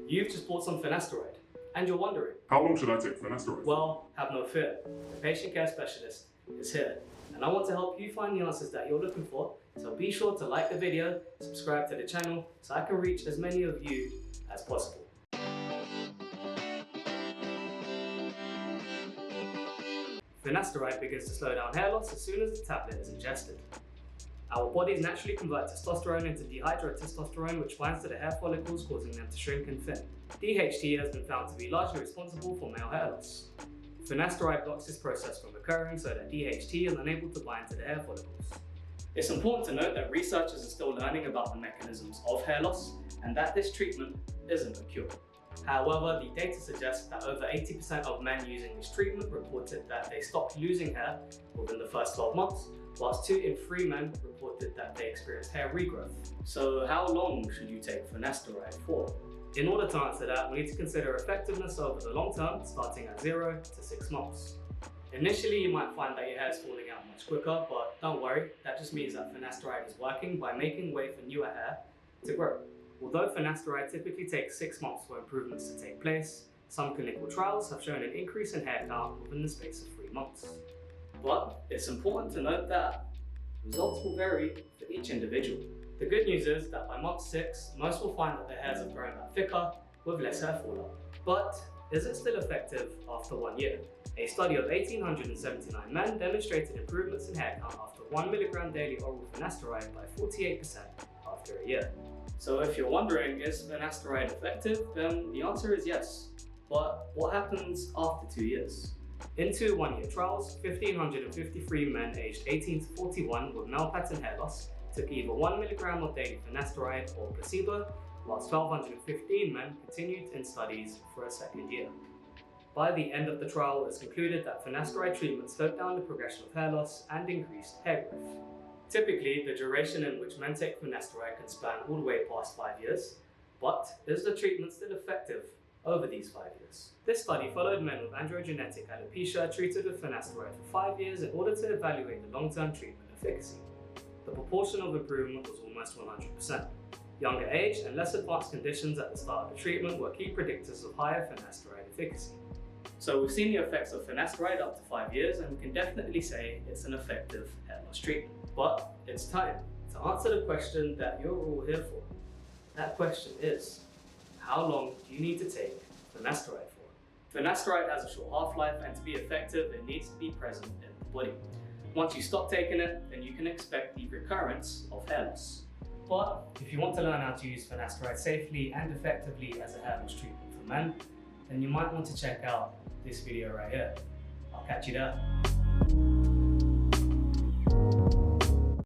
You've just bought some finasteride, and you're wondering, how long should I take finasteride? well, have no fear. The patient care specialist is here, and I want to help you find the answers that you're looking for. So be sure to like the video, subscribe to the channel, so I can reach as many of you as possible. Finasteride begins to slow down hair loss as soon as the tablet is ingested. Our bodies naturally convert testosterone into dihydrotestosterone, which binds to the hair follicles, causing them to shrink and thin. DHT has been found to be largely responsible for male hair loss. Finasteride blocks this process from occurring so that DHT is unable to bind to the hair follicles. It's important to note that researchers are still learning about the mechanisms of hair loss and that this treatment isn't a cure. However, the data suggests that over 80% of men using this treatment reported that they stopped losing hair within the first 12 months, whilst 2 in 3 men reported that they experienced hair regrowth. So how long should you take finasteride for? In order to answer that, we need to consider effectiveness over the long term, starting at 0 to 6 months. Initially, you might find that your hair is falling out much quicker, but don't worry, that just means that finasteride is working by making way for newer hair to grow. Although finasteride typically takes 6 months for improvements to take place, some clinical trials have shown an increase in hair count within the space of 3 months. But it's important to note that results will vary for each individual. The good news is that by month 6, most will find that their hairs have grown back thicker with less hair fallout. But is it still effective after 1 year? A study of 1,879 men demonstrated improvements in hair count after 1 mg daily oral finasteride by 48% after a year. So if you're wondering, is finasteride effective? Then the answer is yes. But what happens after 2 years? In 2 1-year trials, 1,553 men aged 18 to 41 with male pattern hair loss took either 1 mg of daily finasteride or placebo, whilst 1,215 men continued in studies for a second year. By the end of the trial, it was concluded that finasteride treatment slowed down the progression of hair loss and increased hair growth. Typically, the duration in which men take finasteride can span all the way past 5 years, but is the treatment still effective over these 5 years? This study followed men with androgenic alopecia treated with finasteride for 5 years in order to evaluate the long-term treatment efficacy. The proportion of improvement was almost 100%. Younger age and less advanced conditions at the start of the treatment were key predictors of higher finasteride efficacy. So we've seen the effects of finasteride up to 5 years, and we can definitely say it's an effective hair loss treatment. But it's time to answer the question that you're all here for. That question is, how long do you need to take finasteride for? Finasteride has a short half-life, and to be effective, it needs to be present in the body. Once you stop taking it, then you can expect the recurrence of hair loss. But if you want to learn how to use finasteride safely and effectively as a hair loss treatment for men, then you might want to check out this video right here. I'll catch you there.